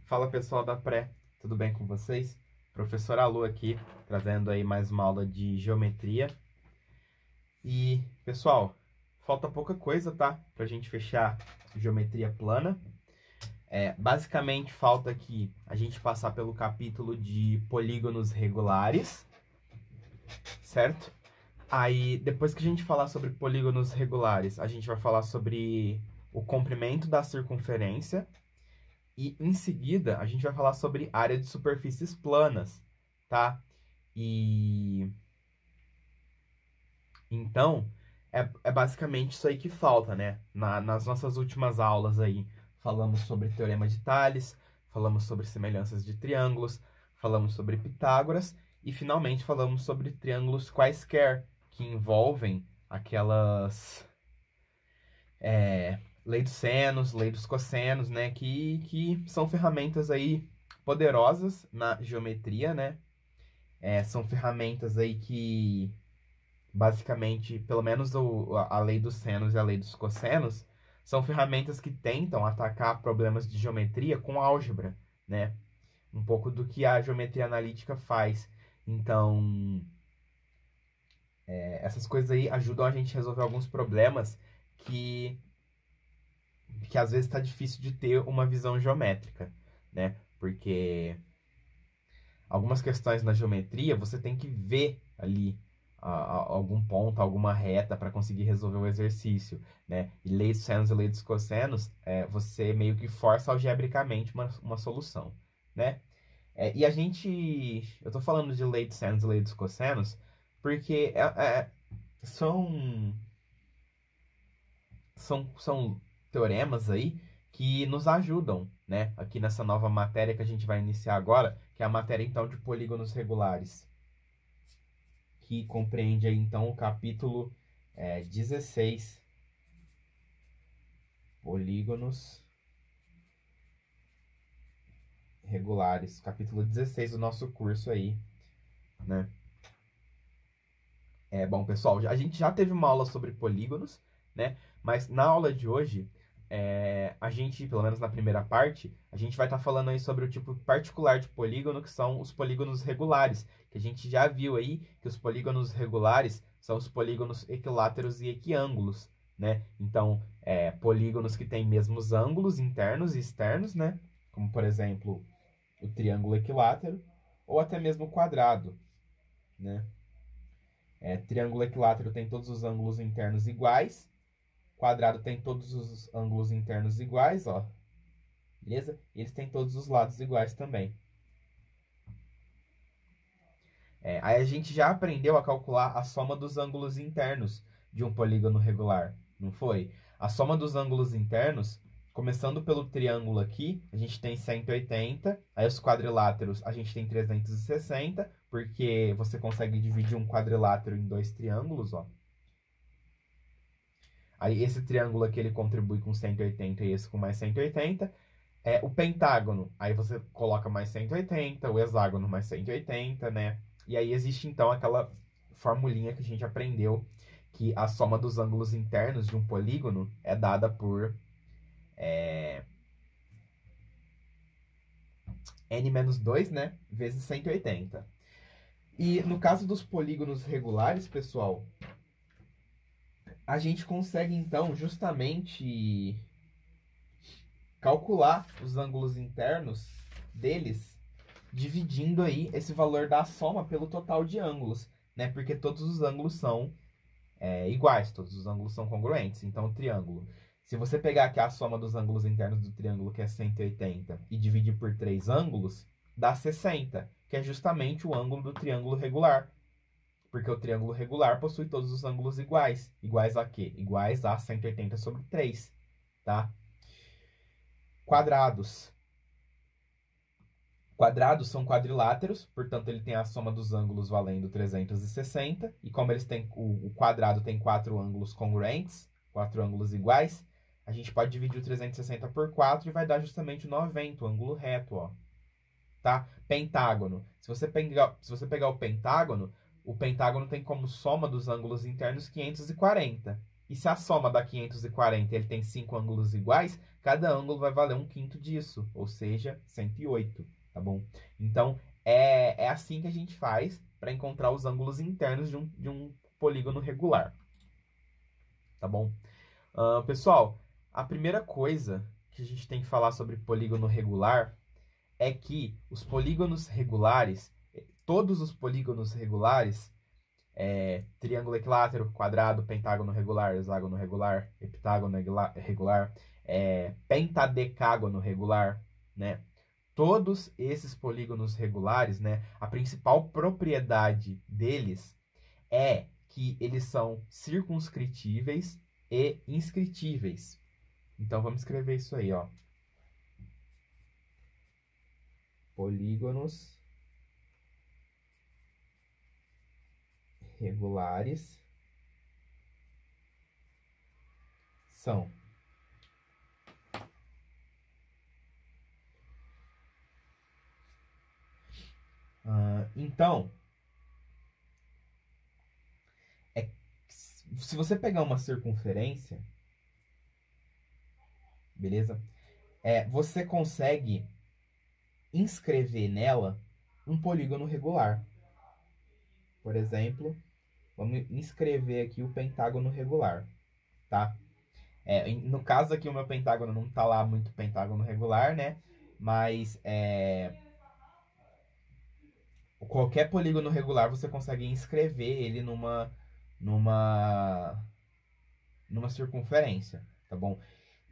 Fala pessoal da Pré, tudo bem com vocês? Professor Alu aqui, trazendo aí mais uma aula de geometria. E pessoal, falta pouca coisa, tá? Pra gente fechar geometria plana. Basicamente falta aqui a gente passar pelo capítulo de polígonos regulares, certo? Aí depois que a gente falar sobre polígonos regulares, a gente vai falar sobre o comprimento da circunferência. E, em seguida, a gente vai falar sobre área de superfícies planas, tá? E... Então, é basicamente isso aí que falta, né? Nas nossas últimas aulas aí, falamos sobre Teorema de Tales, falamos sobre semelhanças de triângulos, falamos sobre Pitágoras e, finalmente, falamos sobre triângulos quaisquer, que envolvem aquelas... lei dos senos, lei dos cossenos, né? Que são ferramentas aí poderosas na geometria, né? São ferramentas aí que, basicamente, pelo menos a lei dos senos e a lei dos cossenos, são ferramentas que tentam atacar problemas de geometria com álgebra, né? Um pouco do que a geometria analítica faz. Então, essas coisas aí ajudam a gente a resolver alguns problemas que às vezes está difícil de ter uma visão geométrica, né? Porque algumas questões na geometria você tem que ver ali algum ponto, alguma reta para conseguir resolver o exercício, né? E lei dos senos e lei dos cossenos, você meio que força algebricamente uma solução, né? E eu tô falando de lei dos senos e lei dos cossenos porque são teoremas aí que nos ajudam, né? Aqui nessa nova matéria que a gente vai iniciar agora, que é a matéria, então, de polígonos regulares, que compreende aí, então, o capítulo 16, polígonos regulares, capítulo 16 do nosso curso aí, né? Bom, pessoal, a gente já teve uma aula sobre polígonos, né? Mas na aula de hoje, a gente, pelo menos na primeira parte, a gente vai estar falando aí sobre o tipo particular de polígono, que são os polígonos regulares, que a gente já viu aí que os polígonos regulares são os polígonos equiláteros e equiângulos, né? Então, polígonos que têm mesmos ângulos internos e externos, né? Como, por exemplo, o triângulo equilátero, ou até mesmo o quadrado, né? Triângulo equilátero tem todos os ângulos internos iguais, quadrado tem todos os ângulos internos iguais, ó. Beleza? E eles têm todos os lados iguais também. Aí a gente já aprendeu a calcular a soma dos ângulos internos de um polígono regular, não foi? A soma dos ângulos internos, começando pelo triângulo aqui, a gente tem 180, aí os quadriláteros a gente tem 360, porque você consegue dividir um quadrilátero em dois triângulos, ó. Aí esse triângulo aqui ele contribui com 180 e esse com mais 180. O pentágono, aí você coloca mais 180, o hexágono mais 180, né? E aí existe então aquela formulinha que a gente aprendeu, que a soma dos ângulos internos de um polígono é dada por n-2, né? Vezes 180. E no caso dos polígonos regulares, pessoal, a gente consegue, então, justamente calcular os ângulos internos deles, dividindo aí esse valor da soma pelo total de ângulos, né? Porque todos os ângulos são iguais, todos os ângulos são congruentes. Então, o triângulo, se você pegar aqui a soma dos ângulos internos do triângulo, que é 180, e dividir por 3 ângulos, dá 60, que é justamente o ângulo do triângulo regular. Porque o triângulo regular possui todos os ângulos iguais. Iguais a quê? Iguais a 180 sobre 3, tá? Quadrados. Quadrados são quadriláteros, portanto, ele tem a soma dos ângulos valendo 360. E como eles têm, o quadrado tem 4 ângulos congruentes, 4 ângulos iguais, a gente pode dividir o 360 por 4 e vai dar justamente o 90, o ângulo reto, ó. tá? Pentágono. Se você pegar o pentágono tem como soma dos ângulos internos 540. E se a soma dá 540 e ele tem 5 ângulos iguais, cada ângulo vai valer 1/5 disso, ou seja, 108, tá bom? Então, é assim que a gente faz para encontrar os ângulos internos de um polígono regular, tá bom? Pessoal, a primeira coisa que a gente tem que falar sobre polígono regular é que os polígonos regulares, todos os polígonos regulares, triângulo equilátero, quadrado, pentágono regular, hexágono regular, heptágono regular, pentadecágono regular, né? Todos esses polígonos regulares, né? A principal propriedade deles é que eles são circunscritíveis e inscritíveis. Então, vamos escrever isso aí, ó. Polígonos regulares são então, se você pegar uma circunferência, beleza? Você consegue inscrever nela um polígono regular. Por exemplo, vamos inscrever aqui o pentágono regular, tá? No caso aqui, o meu pentágono não tá lá muito pentágono regular, né? Mas qualquer polígono regular você consegue inscrever ele numa circunferência, tá bom?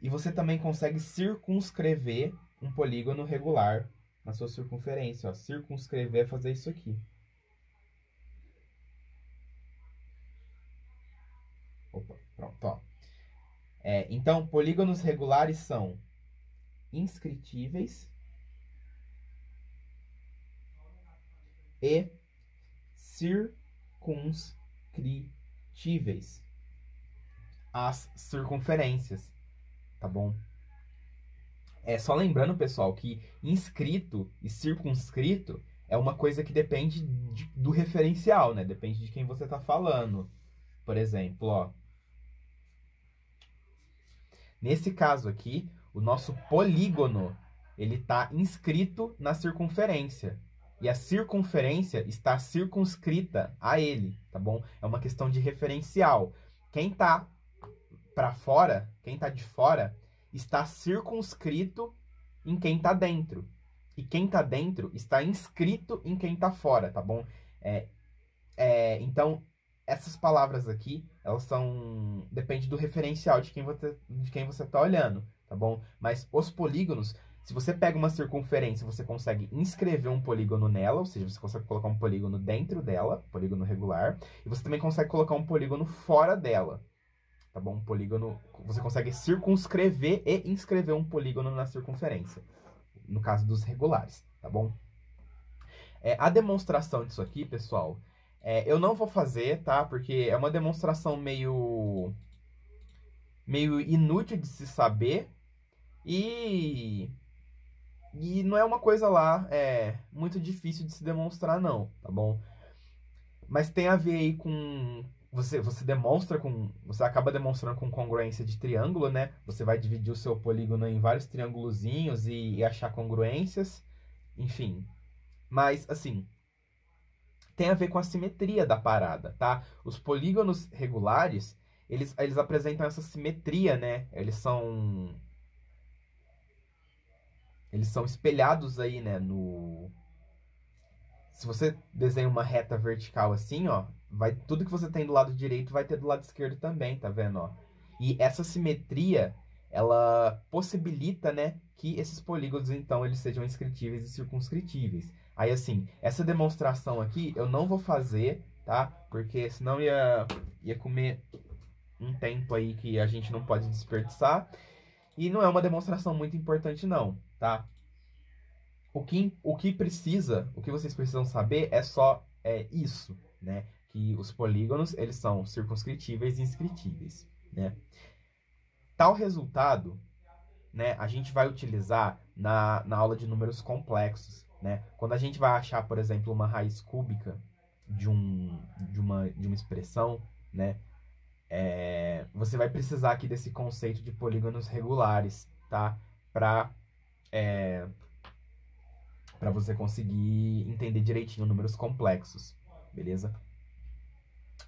E você também consegue circunscrever um polígono regular na sua circunferência, ó. Circunscrever é fazer isso aqui. Opa, pronto, ó. Então, polígonos regulares são inscritíveis e circunscritíveis às circunferências, tá bom? Só lembrando, pessoal, que inscrito e circunscrito é uma coisa que depende do referencial, né? Depende de quem você está falando. Por exemplo, ó. Nesse caso aqui, o nosso polígono, ele está inscrito na circunferência. E a circunferência está circunscrita a ele, tá bom? É uma questão de referencial. Quem está para fora, quem está de fora, está circunscrito em quem está dentro. E quem está dentro está inscrito em quem está fora, tá bom? Então, essas palavras aqui, elas são... Depende do referencial de quem você está olhando, tá bom? Mas os polígonos, se você pega uma circunferência, você consegue inscrever um polígono nela, ou seja, você consegue colocar um polígono dentro dela, polígono regular, e você também consegue colocar um polígono fora dela, tá bom? Polígono, você consegue circunscrever e inscrever um polígono na circunferência, no caso dos regulares, tá bom? A demonstração disso aqui, pessoal, eu não vou fazer, tá? Porque é uma demonstração meio inútil de se saber e não é uma coisa lá muito difícil de se demonstrar, não, tá bom? Mas tem a ver aí com... Você acaba demonstrando com congruência de triângulo, né? Você vai dividir o seu polígono em vários triângulozinhos e achar congruências, enfim. Mas, assim, tem a ver com a simetria da parada, tá? Os polígonos regulares, eles apresentam essa simetria, né? Eles são espelhados aí, né? Se você desenha uma reta vertical assim, ó, tudo que você tem do lado direito vai ter do lado esquerdo também, tá vendo, ó? E essa simetria, ela possibilita, né, que esses polígonos, então, eles sejam inscritíveis e circunscritíveis. Aí, assim, essa demonstração aqui eu não vou fazer, tá? Porque senão ia comer um tempo aí que a gente não pode desperdiçar. E não é uma demonstração muito importante, não, tá? O que vocês precisam saber é só isso, né? Que os polígonos, eles são circunscritíveis e inscritíveis, né? Tal resultado, né, a gente vai utilizar na aula de números complexos, né? Quando a gente vai achar, por exemplo, uma raiz cúbica de uma expressão, né? Você vai precisar aqui desse conceito de polígonos regulares, tá? Para você conseguir entender direitinho números complexos, beleza?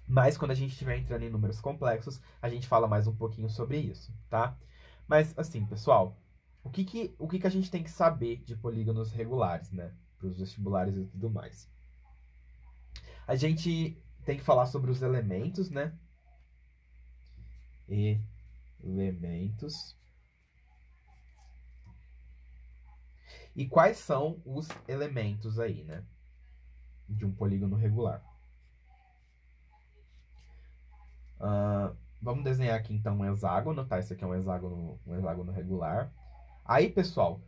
Mas quando a gente estiver entrando em números complexos, a gente fala mais um pouquinho sobre isso, tá? Mas assim, pessoal, o que a gente tem que saber de polígonos regulares, né? Para os vestibulares e tudo mais. A gente tem que falar sobre os elementos, né? Elementos. E quais são os elementos aí, né? De um polígono regular. Vamos desenhar aqui então um hexágono, tá? Esse aqui é um hexágono regular. Aí, pessoal,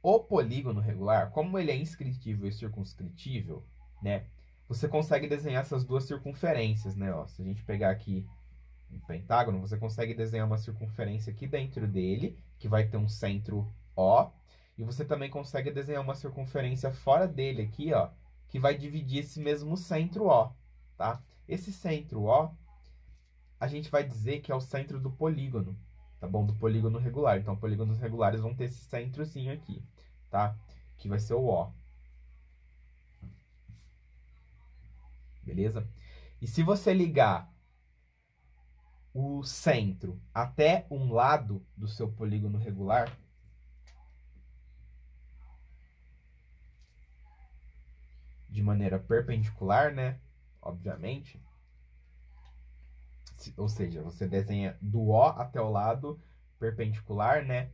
o polígono regular, como ele é inscritível e circunscritível, né? Você consegue desenhar essas duas circunferências, né? Ó, se a gente pegar aqui um pentágono, você consegue desenhar uma circunferência aqui dentro dele, que vai ter um centro O. E você também consegue desenhar uma circunferência fora dele aqui, ó, que vai dividir esse mesmo centro O, tá? Esse centro O, a gente vai dizer que é o centro do polígono, tá bom? Do polígono regular. Então, polígonos regulares vão ter esse centrozinho aqui, tá? Que vai ser o O. Beleza? E se você ligar o centro até um lado do seu polígono regular, de maneira perpendicular, né? Obviamente. Ou seja, você desenha do O até o lado perpendicular, né?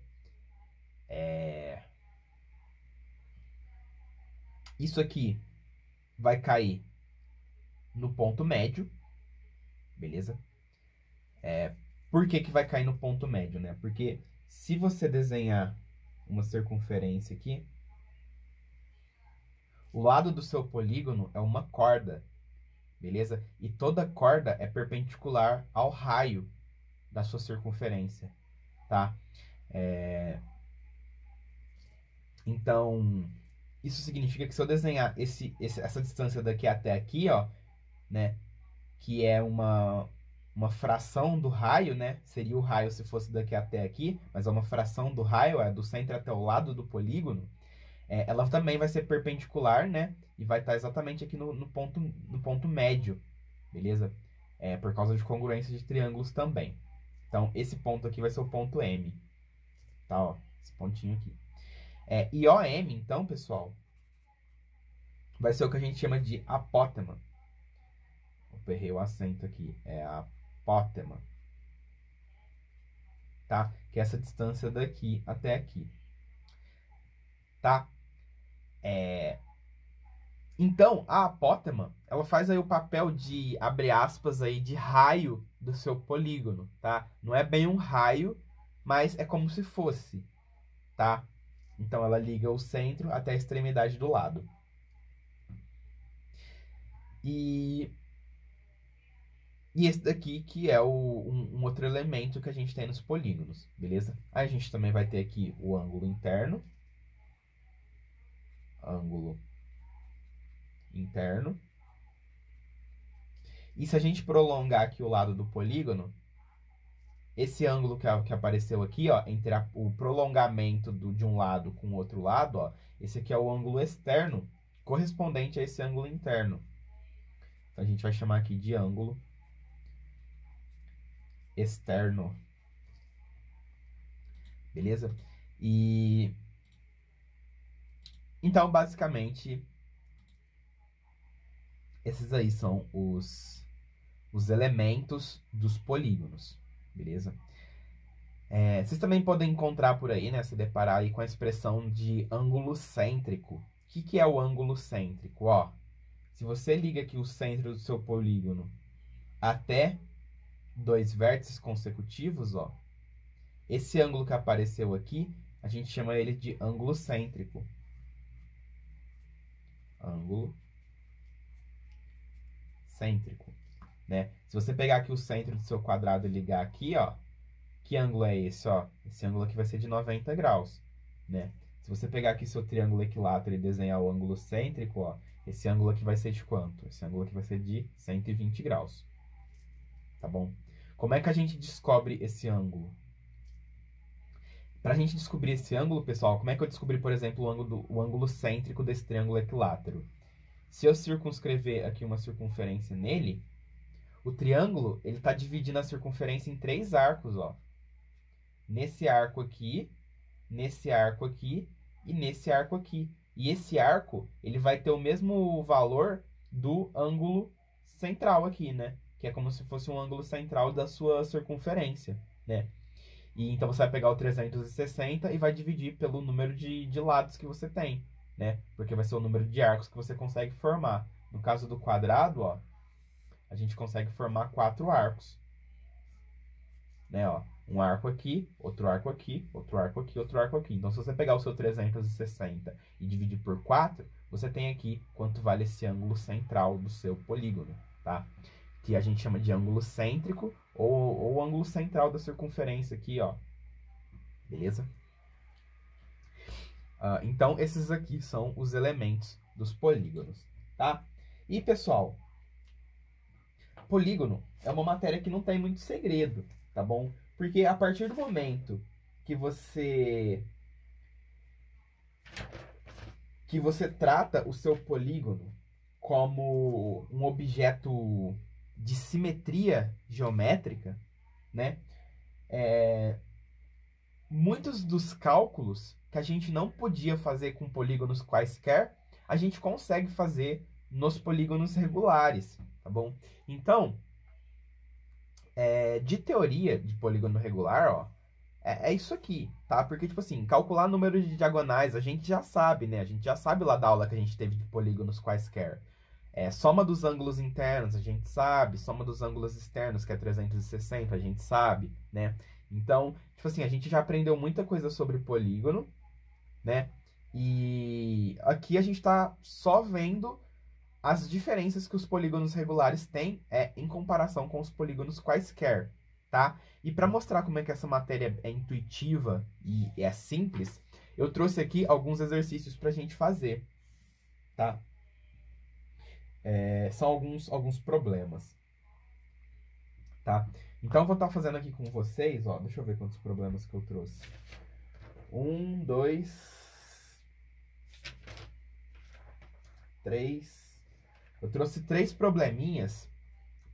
Isso aqui vai cair no ponto médio, beleza? Por que vai cair no ponto médio, né? Porque se você desenhar uma circunferência aqui, o lado do seu polígono é uma corda, beleza? E toda corda é perpendicular ao raio da sua circunferência, tá? Então, isso significa que se eu desenhar essa distância daqui até aqui, ó, né? Que é uma fração do raio, né? Seria o raio se fosse daqui até aqui, mas é uma fração do raio, é do centro até o lado do polígono. Ela também vai ser perpendicular, né? E vai estar exatamente aqui no ponto médio, beleza? Por causa de congruência de triângulos também. Então, esse ponto aqui vai ser o ponto M. Tá, ó, esse pontinho aqui. E OM, então, pessoal, vai ser o que a gente chama de apótema. Eu errei o acento aqui. É a apótema. Tá? Que é essa distância daqui até aqui. Tá? Então, a apótema, ela faz aí o papel de, abre aspas, aí, de raio do seu polígono, tá? Não é bem um raio, mas é como se fosse, tá? Então, ela liga o centro até a extremidade do lado. E esse daqui que é um outro elemento que a gente tem nos polígonos, beleza? Aí a gente também vai ter aqui o ângulo interno. Ângulo interno. E se a gente prolongar aqui o lado do polígono, esse ângulo que apareceu aqui, ó, entre o prolongamento de um lado com o outro lado, ó, esse aqui é o ângulo externo, correspondente a esse ângulo interno. Então, a gente vai chamar aqui de ângulo externo. Beleza? Então, basicamente, esses aí são os elementos dos polígonos, beleza? Vocês também podem encontrar por aí, né? Se deparar aí com a expressão de ângulo cêntrico. O que é o ângulo cêntrico? Ó, se você liga aqui o centro do seu polígono até dois vértices consecutivos, ó, esse ângulo que apareceu aqui, a gente chama ele de ângulo cêntrico. Ângulo cêntrico, né? Se você pegar aqui o centro do seu quadrado e ligar aqui, ó, que ângulo é esse, ó? Esse ângulo aqui vai ser de 90 graus, né? Se você pegar aqui seu triângulo equilátero e desenhar o ângulo cêntrico, ó, esse ângulo aqui vai ser de quanto? Esse ângulo aqui vai ser de 120 graus. Tá bom? Como é que a gente descobre esse ângulo? Para a gente descobrir esse ângulo, pessoal, como é que eu descobri, por exemplo, o ângulo cêntrico desse triângulo equilátero? Se eu circunscrever aqui uma circunferência nele, o triângulo ele está dividindo a circunferência em 3 arcos, ó. Nesse arco aqui, nesse arco aqui e nesse arco aqui. E esse arco ele vai ter o mesmo valor do ângulo central aqui, né? Que é como se fosse um ângulo central da sua circunferência, né? E então você vai pegar o 360 e vai dividir pelo número de lados que você tem, né? Porque vai ser o número de arcos que você consegue formar. No caso do quadrado, ó, a gente consegue formar 4 arcos, né? Ó, um arco aqui, outro arco aqui, outro arco aqui, outro arco aqui. Então, se você pegar o seu 360 e dividir por 4, você tem aqui quanto vale esse ângulo central do seu polígono, tá? Que a gente chama de ângulo cêntrico ou ângulo central da circunferência aqui, ó. Beleza? Então, esses aqui são os elementos dos polígonos, tá? E, pessoal, polígono é uma matéria que não tem muito segredo, tá bom? Porque a partir do momento que você trata o seu polígono como um objeto de simetria geométrica, né? Muitos dos cálculos que a gente não podia fazer com polígonos quaisquer, a gente consegue fazer nos polígonos regulares, tá bom? Então, de teoria de polígono regular, ó, é isso aqui, tá? Porque, tipo assim, calcular número de diagonais a gente já sabe, né? A gente já sabe lá da aula que a gente teve de polígonos quaisquer. Soma dos ângulos internos, a gente sabe. Soma dos ângulos externos, que é 360, a gente sabe, né? Então, tipo assim, a gente já aprendeu muita coisa sobre polígono, né? E aqui a gente tá só vendo as diferenças que os polígonos regulares têm em comparação com os polígonos quaisquer, tá? E para mostrar como é que essa matéria é intuitiva e é simples, eu trouxe aqui alguns exercícios para a gente fazer, tá? São alguns problemas, tá? Então, eu vou estar fazendo aqui com vocês, ó, deixa eu ver quantos problemas que eu trouxe. 1, 2, 3... Eu trouxe 3 probleminhas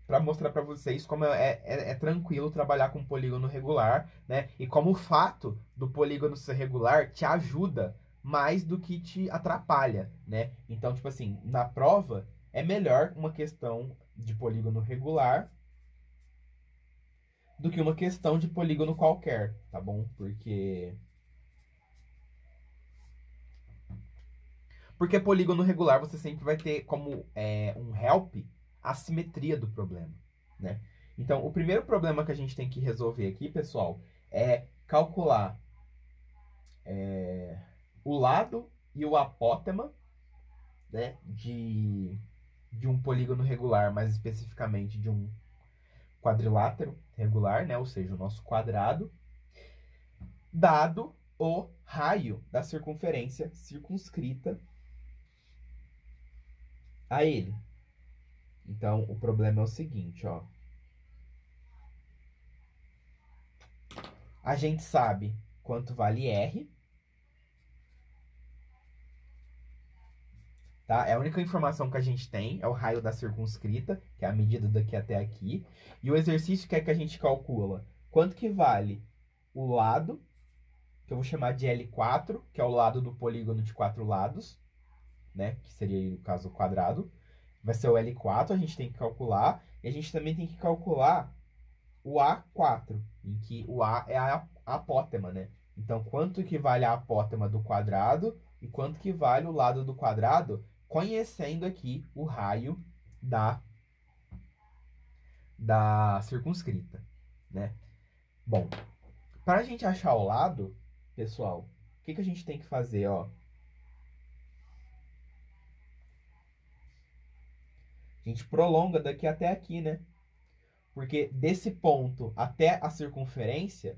para mostrar para vocês como é tranquilo trabalhar com polígono regular, né? E como o fato do polígono ser regular te ajuda mais do que te atrapalha, né? Então, tipo assim, na prova é melhor uma questão de polígono regular do que uma questão de polígono qualquer, tá bom? Porque polígono regular você sempre vai ter como um help a simetria do problema, né? Então, o primeiro problema que a gente tem que resolver aqui, pessoal, é calcular o lado e o apótema, né, de um polígono regular, mais especificamente de um quadrilátero regular, né, ou seja, o nosso quadrado, dado o raio da circunferência circunscrita a ele. Então, o problema é o seguinte, ó. A gente sabe quanto vale R, tá? É a única informação que a gente tem, é o raio da circunscrita, que é a medida daqui até aqui. E o exercício quer que a gente calcula quanto que vale o lado, que eu vou chamar de L4, que é o lado do polígono de 4 lados, né? Que seria, no caso, o quadrado. Vai ser o L4, a gente tem que calcular. E a gente também tem que calcular o A4, em que o A é a apótema, né? Então, quanto que vale a apótema do quadrado e quanto que vale o lado do quadrado, conhecendo aqui o raio da circunscrita, né? Bom, para a gente achar o lado, pessoal, o que a gente tem que fazer, ó? A gente prolonga daqui até aqui, né? Porque desse ponto até a circunferência,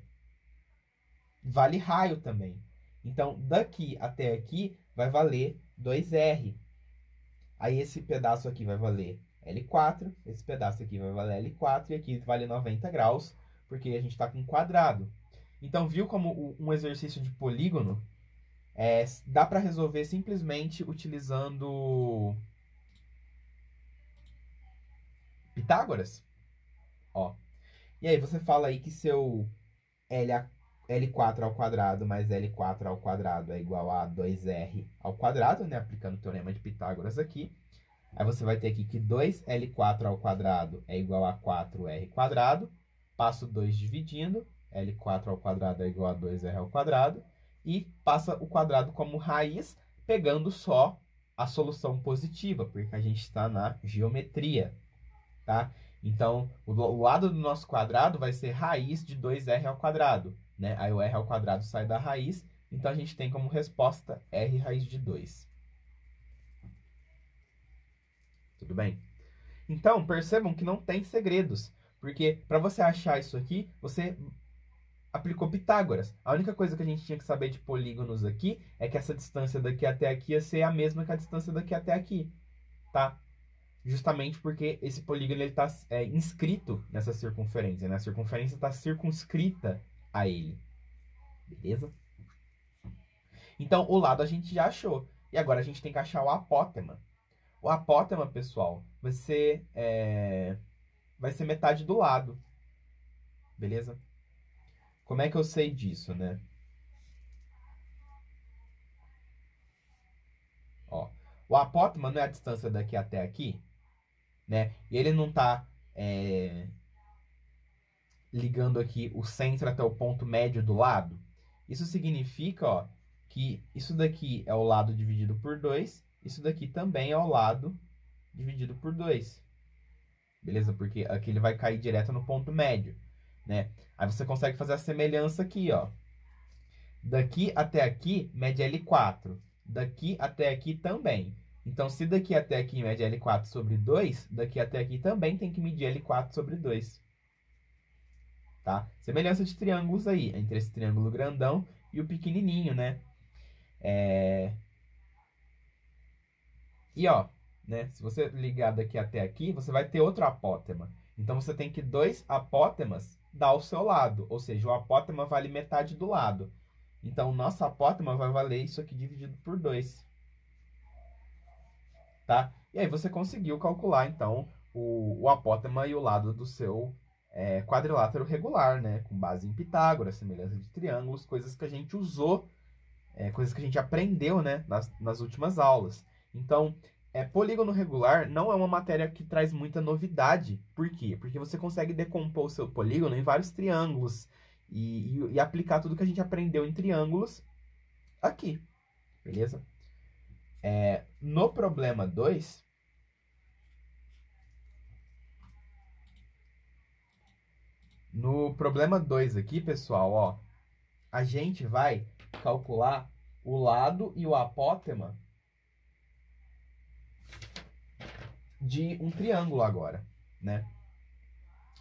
vale raio também. Então, daqui até aqui vai valer 2R. Aí esse pedaço aqui vai valer L4, esse pedaço aqui vai valer L4 e aqui vale 90 graus, porque a gente está com um quadrado. Então, viu como um exercício de polígono dá para resolver simplesmente utilizando Pitágoras? Ó. E aí você fala aí que seu L4 ao quadrado mais L4 ao quadrado é igual a 2R ao quadrado, né? Aplicando o teorema de Pitágoras aqui. Aí você vai ter aqui que 2L4 ao quadrado é igual a 4R quadrado. Passo 2 dividindo. L4 ao quadrado é igual a 2R ao quadrado. E passa o quadrado como raiz, pegando só a solução positiva, porque a gente está na geometria, tá? Então, o lado do nosso quadrado vai ser raiz de 2R ao quadrado, né? Aí o R ao quadrado sai da raiz, então a gente tem como resposta R raiz de 2. Tudo bem? Então, percebam que não tem segredos, porque para você achar isso aqui, você aplicou Pitágoras. A única coisa que a gente tinha que saber de polígonos aqui é que essa distância daqui até aqui ia ser a mesma que a distância daqui até aqui, tá? Justamente porque esse polígono está inscrito nessa circunferência, né? A circunferência está circunscrita a ele. Beleza? Então, o lado a gente já achou. E agora a gente tem que achar o apótema. O apótema, pessoal, vai ser metade do lado. Beleza? Como é que eu sei disso, né? Ó, o apótema não é a distância daqui até aqui, né? E ele não está ligando aqui o centro até o ponto médio do lado. Isso significa, ó, que isso daqui é o lado dividido por 2, isso daqui também é o lado dividido por 2. Beleza? Porque aqui ele vai cair direto no ponto médio, né? Aí você consegue fazer a semelhança aqui, ó. Daqui até aqui, mede L4. Daqui até aqui também. Então, se daqui até aqui mede L4 sobre 2, daqui até aqui também tem que medir L4 sobre 2. Tá? Semelhança de triângulos aí, entre esse triângulo grandão e o pequenininho, né? E, ó, né? Se você ligar daqui até aqui, você vai ter outro apótema. Então, você tem que 2 apótemas dar ao seu lado. Ou seja, o apótema vale metade do lado. Então, o nosso apótema vai valer isso aqui dividido por 2. Tá? E aí, você conseguiu calcular, então, o apótema e o lado do seu quadrilátero regular, né? Com base em Pitágoras, semelhança de triângulos, coisas que a gente usou, coisas que a gente aprendeu, né? nas últimas aulas. Então, polígono regular não é uma matéria que traz muita novidade. Por quê? Porque você consegue decompor o seu polígono em vários triângulos e aplicar tudo que a gente aprendeu em triângulos aqui. Beleza? No problema 2, aqui, pessoal, ó, a gente vai calcular o lado e o apótema de um triângulo agora, né?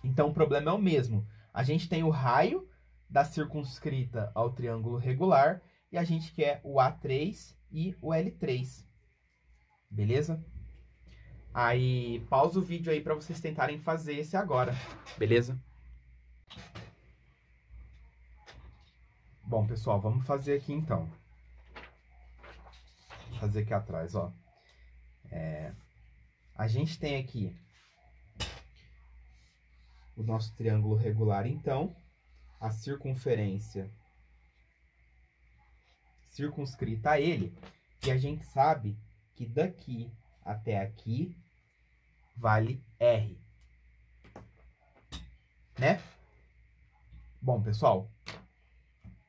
Então, o problema é o mesmo. A gente tem o raio da circunscrita ao triângulo regular e a gente quer o A3 e o L3. Beleza? Aí, pausa o vídeo aí para vocês tentarem fazer esse agora. Beleza? Bom, pessoal, vamos fazer aqui então. Vou fazer aqui atrás, ó. A gente tem aqui o nosso triângulo regular, então, a circunferência circunscrita a ele, e a gente sabe que daqui até aqui vale R. Né? Bom, pessoal,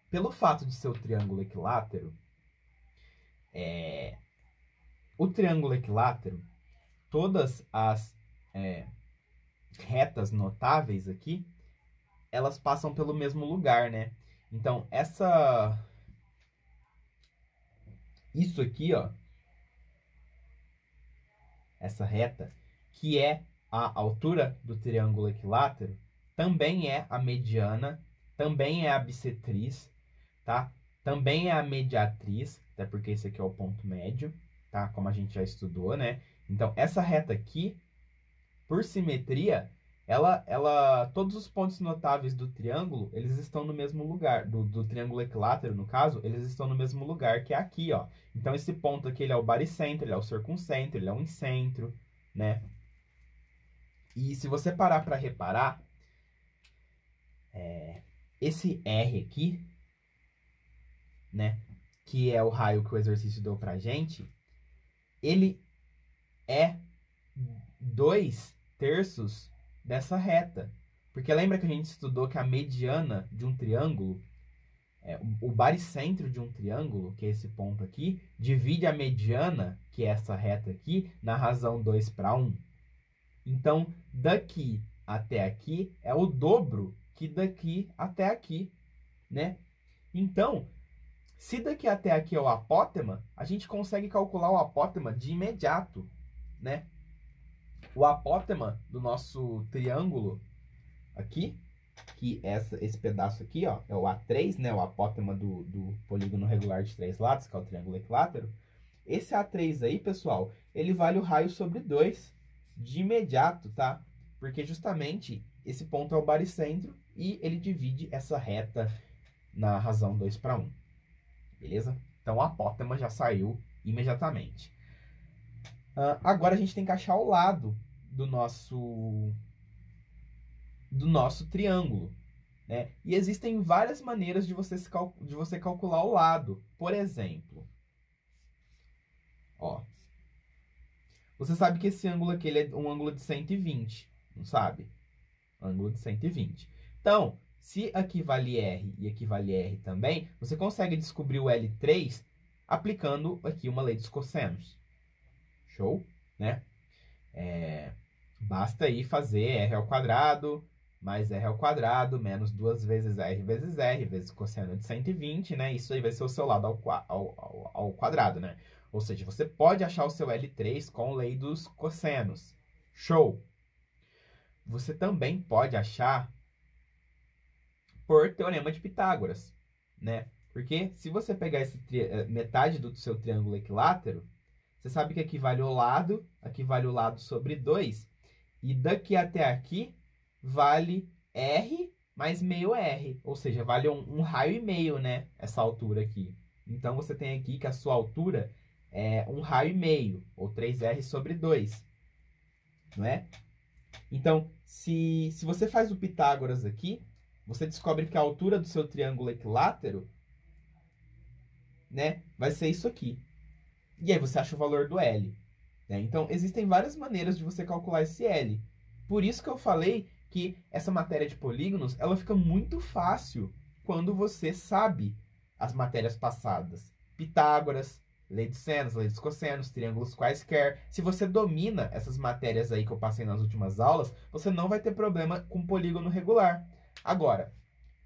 pelo fato de ser o triângulo equilátero, o triângulo equilátero, todas as retas notáveis aqui, elas passam pelo mesmo lugar, né? Então, isso aqui, ó, essa reta, que é a altura do triângulo equilátero, também é a mediana, também é a bissetriz, tá? Também é a mediatriz, até porque esse aqui é o ponto médio, tá? Como a gente já estudou, né? Então, essa reta aqui, por simetria, todos os pontos notáveis do triângulo, eles estão no mesmo lugar, do triângulo equilátero, no caso, eles estão no mesmo lugar, que é aqui, ó. Então, esse ponto aqui, ele é o baricentro, ele é o circuncentro, ele é o incentro, né? E se você parar para reparar, esse R aqui, né, que é o raio que o exercício deu pra gente, ele é 2/3 dessa reta. Porque lembra que a gente estudou que a mediana de um triângulo, o baricentro de um triângulo, que é esse ponto aqui, divide a mediana, que é essa reta aqui, na razão 2/1. Então, daqui até aqui é o dobro que daqui até aqui, né? Então, se daqui até aqui é o apótema, a gente consegue calcular o apótema de imediato, né? O apótema do nosso triângulo aqui, que esse pedaço aqui, ó, é o A3, né? O apótema do polígono regular de 3 lados, que é o triângulo equilátero. Esse A3 aí, pessoal, ele vale o raio sobre 2 de imediato, tá? Porque justamente esse ponto é o baricentro e ele divide essa reta na razão 2/1. Beleza? Então, o apótema já saiu imediatamente. Agora, a gente tem que achar o lado do nosso triângulo, né? E existem várias maneiras de você calcular o lado. Por exemplo, ó, você sabe que esse ângulo aqui ele é um ângulo de 120, não sabe? Ângulo de 120. Então, se aqui vale R e aqui vale R também, você consegue descobrir o L3 aplicando aqui uma lei dos cossenos. Show? Né? Basta aí fazer R ao quadrado mais R ao quadrado menos 2 vezes R vezes cosseno de 120, né? Isso aí vai ser o seu lado ao quadrado, né? Ou seja, você pode achar o seu L3 com lei dos cossenos. Show! Você também pode achar por teorema de Pitágoras, né? Porque se você pegar metade do seu triângulo equilátero, você sabe que aqui vale o lado sobre 2. E daqui até aqui vale R mais meio R. Ou seja, vale um raio e meio, né? Essa altura aqui. Então, você tem aqui que a sua altura é um raio e meio, ou 3R sobre 2. Não é? Então, se você faz o Pitágoras aqui, você descobre que a altura do seu triângulo equilátero, né, vai ser isso aqui. E aí você acha o valor do L. Né? Então, existem várias maneiras de você calcular esse L. Por isso que eu falei que essa matéria de polígonos, ela fica muito fácil quando você sabe as matérias passadas. Pitágoras, lei de senos, lei dos cossenos, triângulos quaisquer. Se você domina essas matérias aí que eu passei nas últimas aulas, você não vai ter problema com polígono regular. Agora,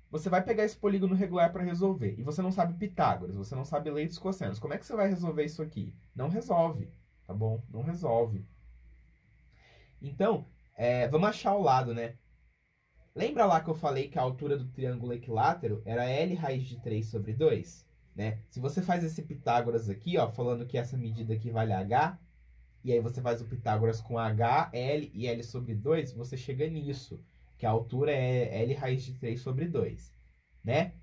você vai pegar esse polígono regular para resolver, e você não sabe Pitágoras, você não sabe lei dos cossenos. Como é que você vai resolver isso aqui? Não resolve, tá bom? Não resolve. Então, vamos achar o lado, né? Lembra lá que eu falei que a altura do triângulo equilátero era L raiz de 3 sobre 2? Né? Se você faz esse Pitágoras aqui, ó, falando que essa medida aqui vale H, e aí você faz o Pitágoras com H, L e L sobre 2, você chega nisso, que a altura é L raiz de 3 sobre 2, né?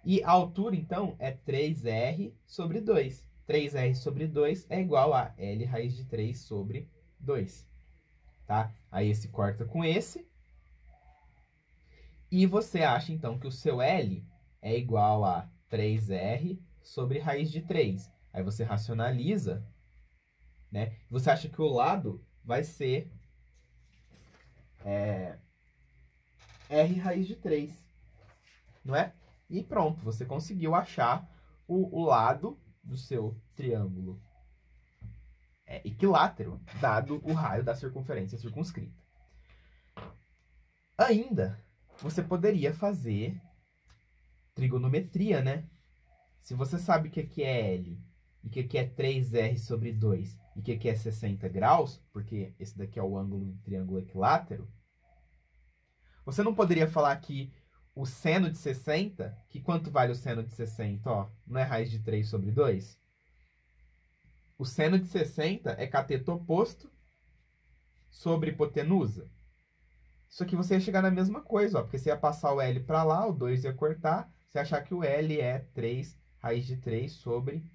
E a altura, então, é 3R sobre 2. 3R sobre 2 é igual a L raiz de 3 sobre 2, tá? Aí esse corta com esse. E você acha, então, que o seu L é igual a 3R sobre raiz de 3. Aí você racionaliza, né? Você acha que o lado vai ser R raiz de 3, não é? E pronto, você conseguiu achar o lado do seu triângulo equilátero, dado o raio da circunferência circunscrita. Ainda, você poderia fazer trigonometria, né? Se você sabe que aqui é L, e que aqui é 3R sobre 2, e que aqui é 60 graus, porque esse daqui é o ângulo do triângulo equilátero, você não poderia falar que o seno de 60, que quanto vale o seno de 60? Ó, não é raiz de 3 sobre 2? O seno de 60 é cateto oposto sobre hipotenusa. Isso aqui você ia chegar na mesma coisa, ó, porque você ia passar o L para lá, o 2 ia cortar, você ia achar que o L é 3, raiz de 3 sobre...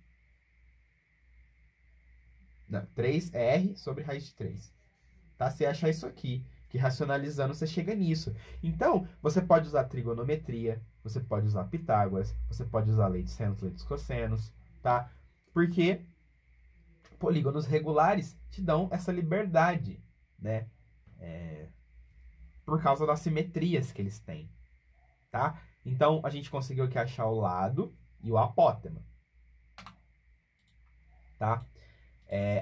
Não, 3R sobre raiz de 3. Tá? Você ia achar isso aqui, que racionalizando você chega nisso. Então, você pode usar trigonometria, você pode usar Pitágoras, você pode usar lei de senos, lei dos cossenos, tá? Porque polígonos regulares te dão essa liberdade, né? Por causa das simetrias que eles têm, tá? Então, a gente conseguiu aqui achar o lado e o apótema, tá?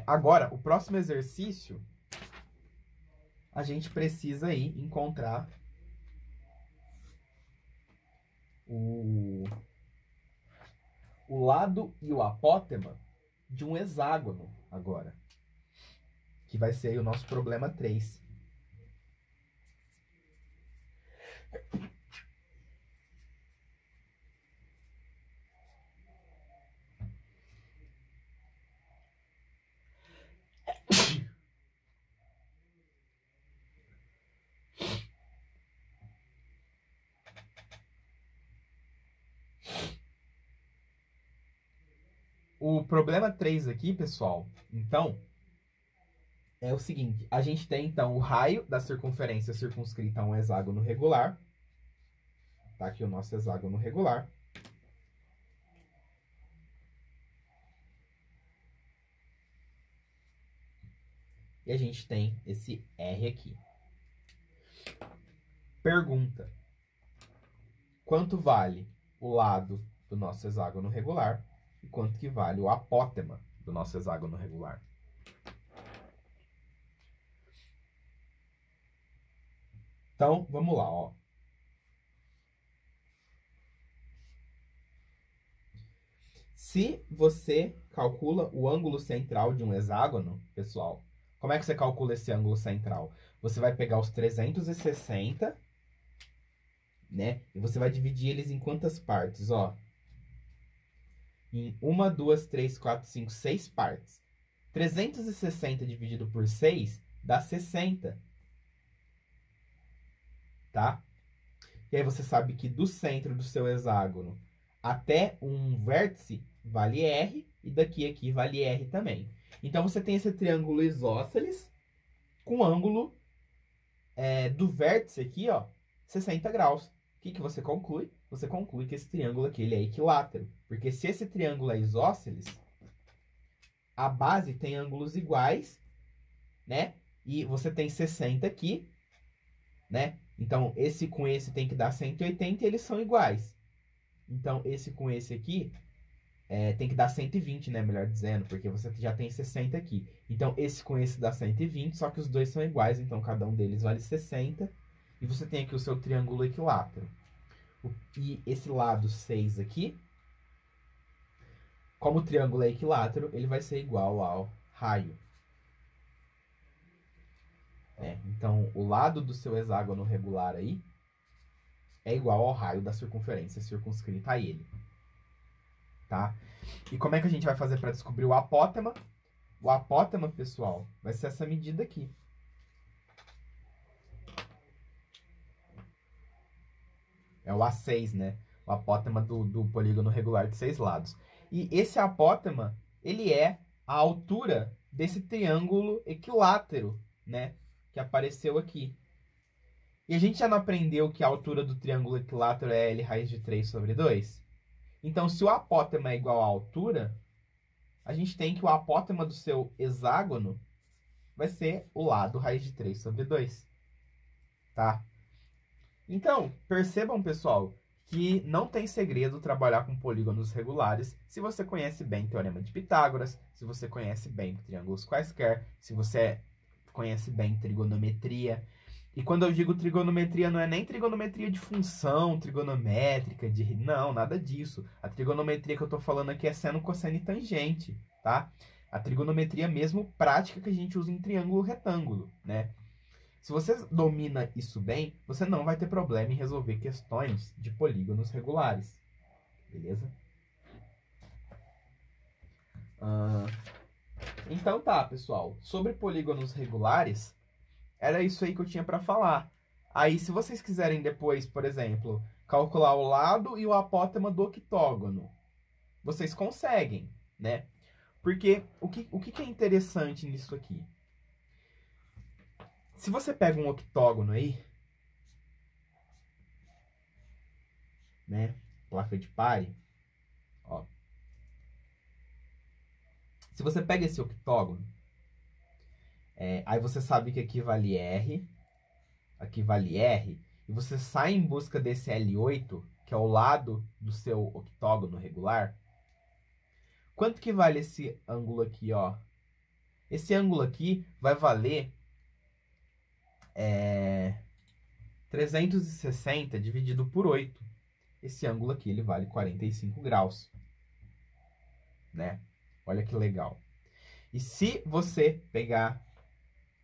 Agora, o próximo exercício, a gente precisa aí encontrar o lado e o apótema de um hexágono agora, que vai ser aí o nosso problema 3. O problema 3 aqui, pessoal, então, é o seguinte. A gente tem, então, o raio da circunferência circunscrita a um hexágono regular. Tá aqui o nosso hexágono regular. E a gente tem esse R aqui. Pergunta. Quanto vale o lado do nosso hexágono regular e quanto que vale o apótema do nosso hexágono regular? Então, vamos lá, ó. Se você calcula o ângulo central de um hexágono, pessoal, como é que você calcula esse ângulo central? Você vai pegar os 360, né? E você vai dividir eles em quantas partes, ó? Em 1, 2, 3, 4, 5, 6 partes. 360 dividido por 6 dá 60. Tá? E aí você sabe que do centro do seu hexágono até um vértice vale R e daqui aqui vale R também. Então você tem esse triângulo isósceles com ângulo do vértice aqui, ó, 60 graus. O que você conclui? Você conclui que esse triângulo aqui ele é equilátero. Porque se esse triângulo é isósceles, a base tem ângulos iguais, né? E você tem 60 aqui, né? Então, esse com esse tem que dar 180 e eles são iguais. Então, esse com esse aqui tem que dar 120, né? Melhor dizendo, porque você já tem 60 aqui. Então, esse com esse dá 120, só que os dois são iguais, então cada um deles vale 60. E você tem aqui o seu triângulo equilátero. E esse lado 6 aqui, como o triângulo é equilátero, ele vai ser igual ao raio. Então, o lado do seu hexágono regular aí é igual ao raio da circunferência circunscrita a ele. Tá? E como é que a gente vai fazer para descobrir o apótema? O apótema, pessoal, vai ser essa medida aqui. É o A6, né? O apótema do polígono regular de 6 lados. E esse apótema, ele é a altura desse triângulo equilátero, né? Que apareceu aqui. E a gente já não aprendeu que a altura do triângulo equilátero é L raiz de 3 sobre 2? Então, se o apótema é igual à altura, a gente tem que o apótema do seu hexágono vai ser o lado raiz de 3 sobre 2. Tá? Então, percebam, pessoal, que não tem segredo trabalhar com polígonos regulares se você conhece bem o Teorema de Pitágoras, se você conhece bem triângulos quaisquer, se você conhece bem trigonometria. E quando eu digo trigonometria, não é nem trigonometria de função trigonométrica, não, nada disso. A trigonometria que eu estou falando aqui é seno, cosseno e tangente, tá? A trigonometria mesmo prática que a gente usa em triângulo retângulo, né? Se você domina isso bem, você não vai ter problema em resolver questões de polígonos regulares. Beleza? Então tá, pessoal. Sobre polígonos regulares, era isso aí que eu tinha para falar. Aí, se vocês quiserem depois, por exemplo, calcular o lado e o apótema do octógono, vocês conseguem, né? Porque o que é interessante nisso aqui? Se você pega um octógono aí, né? Placa de pare, ó. Se você pega esse octógono, aí você sabe que aqui vale R, aqui vale R, e você sai em busca desse L8, que é o lado do seu octógono regular. Quanto que vale esse ângulo aqui, ó? Esse ângulo aqui vai valer 360 dividido por 8. Esse ângulo aqui, ele vale 45 graus. Né? Olha que legal. E se você pegar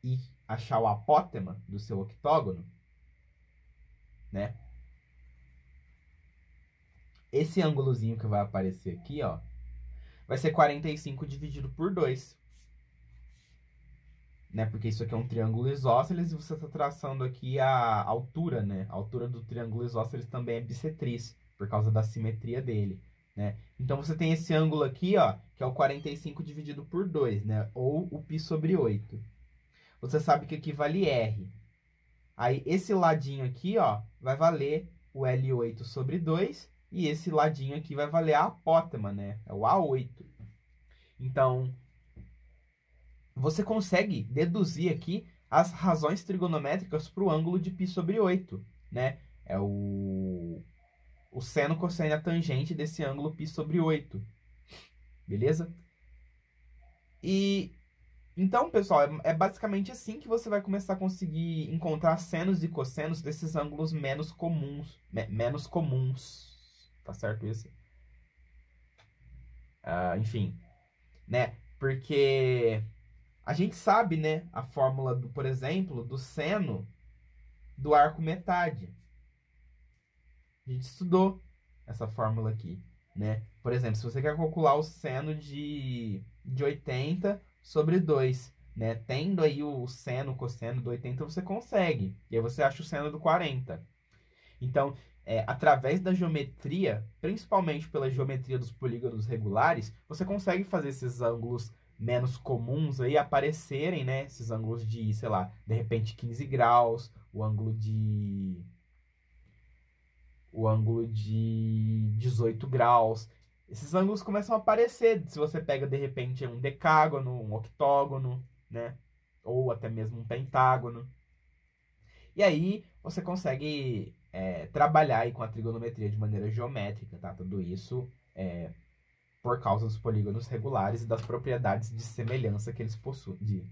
e achar o apótema do seu octógono, né? Esse ângulozinho que vai aparecer aqui, ó, vai ser 45 dividido por 2. Né? Porque isso aqui é um triângulo isósceles e você está traçando aqui a altura, né? A altura do triângulo isósceles também é bissetriz, por causa da simetria dele, né? Então, você tem esse ângulo aqui, ó, que é o 45 dividido por 2, né? Ou o π sobre 8. Você sabe que aqui vale R. Aí, esse ladinho aqui, ó, vai valer o L8 sobre 2. E esse ladinho aqui vai valer a apótema, né? É o A8. Então, você consegue deduzir aqui as razões trigonométricas para o ângulo de π sobre 8, né? É o seno, cosseno e a tangente desse ângulo π sobre 8. Beleza? E então, pessoal, é basicamente assim que você vai começar a conseguir encontrar senos e cossenos desses ângulos menos comuns. Tá certo isso? Enfim, né? Porque a gente sabe, né, a fórmula, por exemplo, do seno do arco metade. A gente estudou essa fórmula aqui, né? Por exemplo, se você quer calcular o seno de 80 sobre 2, né? Tendo aí o seno, o cosseno do 80, você consegue. E aí você acha o seno do 40. Então, através da geometria, principalmente pela geometria dos polígonos regulares, você consegue fazer esses ângulos menos comuns aí aparecerem, né? Esses ângulos de, sei lá, de repente 15 graus, o ângulo de 18 graus. Esses ângulos começam a aparecer se você pega, de repente, um decágono, um octógono, né? Ou até mesmo um pentágono. E aí você consegue trabalhar aí com a trigonometria de maneira geométrica, tá? Tudo isso por causa dos polígonos regulares e das propriedades de semelhança que eles possuem. De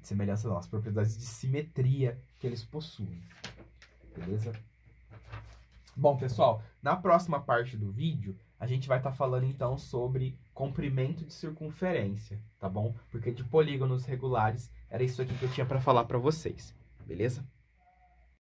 semelhança não, as propriedades de simetria que eles possuem. Beleza? Bom, pessoal, na próxima parte do vídeo, a gente vai estar falando, então, sobre comprimento de circunferência, tá bom? Porque de polígonos regulares, era isso aqui que eu tinha para falar para vocês, beleza?